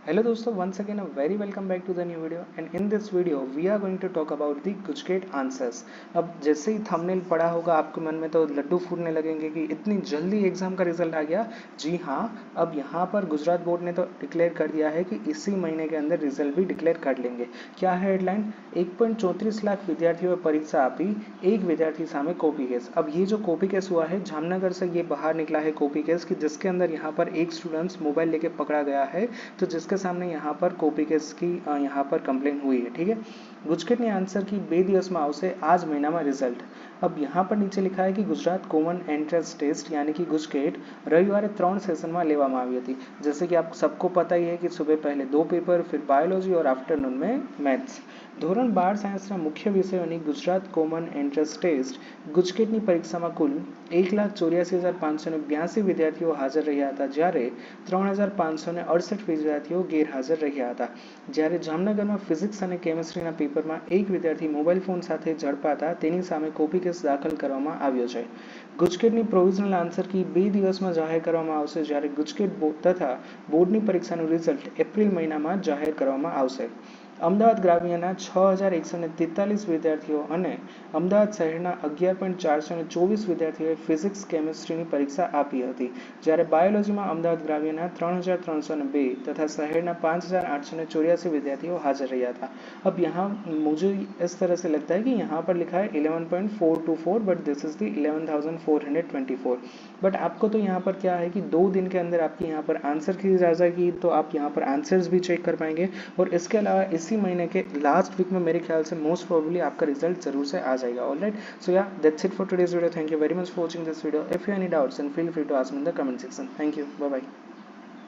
Hello दोस्तों, once again a very welcome back to the new video and in this video we are going to talk about the GUJCET answers. अब जैसे ही thumbnail पढ़ा होगा आपके मन में तो लड्डू फूटने लगेंगे कि इतनी जल्दी एग्जाम का रिजल्ट आ गया। जी हाँ, अब यहाँ पर गुजरात बोर्ड ने तो डिक्लेयर कर दिया है कि इसी महीने के अंदर रिजल्ट भी डिक्लेयर कर लेंगे। क्या है हेडलाइन? 1.34 लाख विद्यार्थियों परीक्षा आपी, एक विद्यार्थी सामे कॉपी केस। अब ये जो कॉपी केस हुआ है जामनगर से ये बाहर निकला है कॉपी केस कि जिसके अंदर यहाँ पर एक स्टूडेंट्स मोबाइल लेके पकड़ा गया है, तो जिसके सामने यहाँ पर कॉपी केस की यहाँ पर कंप्लेन हुई है। ठीक है, ગુજકેટની આન્સર की 2 દિવસમાં આવશે આ જ મહિનામાં રિઝલ્ટ। अब यहाँ पर नीचे लिखा है कि गुजरात कॉमन एंट्रेंस टेस्ट यानी कि गुजकेट रविवार 3 सेशનમાં લેવામાં આવી હતી। जैसे कि आप सबको पता ही है कि सुबह पहले 2 पेपर, फिर बायोलॉजी और आफ्टरनून में मैथ्स। ધોરણ 12 સાયન્સના મુખ્ય વિષયોની ગુજરાત કોમન એન્ટ્રન્સ ટેસ્ટ ગુજકેટની પરીક્ષામાં કુલ 1,84,582 વિદ્યાર્થીઓ હાજર રહ્યા હતા, જ્યારે 3,568 વિદ્યાર્થીઓ ગેરહાજર રહ્યા હતા। જ્યારે જામનગરમાં ફિઝિક્સ અને કેમિસ્ટ્રીના પેપરમાં એક વિદ્યાર્થી મોબાઈલ ફોન સાથે ઝડપાતા તેની સામે કોપી કેસ દાખલ કરવામાં આવ્યો છે। ગુજકેટની પ્રોવિઝનલ આન્સર કી 2 દિવસમાં જાહેર કરવામાં આવશે, જ્યારે ગુજકેટ બોર્ડ તથા બોર્ડની પરીક્ષાનું રિઝલ્ટ એપ્રિલ મહિનામાં જાહેર કરવામાં આવશે। અમદાવાદ ગ્રામ્યના 6,143 વિદ્યાર્થીઓ અને અમદાવાદ શહેરના 11,424 વિદ્યાર્થીઓએ ફિઝિક્સ કેમિસ્ટ્રીની પરીક્ષા આપી હતી, જ્યારે બાયોલોજીમાં અમદાવાદ ગ્રામ્યના 3,302 तथा शहरना 5,884 विद्यार्थियों हाजिर रहा था। अब यहाँ मुझे इस तरह से लगता है कि यहाँ पर लिखा है 11.424, but this is the 11,424। But आपको तो यहाँ पर क्या है कि 2 दिन के अंदर आपकी यहाँ पर आंसर की जा जाएगी, तो आप यहाँ पर आंसर्स भी चेक कर पाएंगे। और इसके अलावा इसी महीने के लास्ट वीक में मेरे ख्याल से मोस्ट प्रोबेबली आपका रिजल्ट जरूर से आ जाएगा। Alright, so yeah that's it for today's video. Thank you very much for watching this video. If you any doubts and feel free to ask me in the comment section. Thank you, bye bye.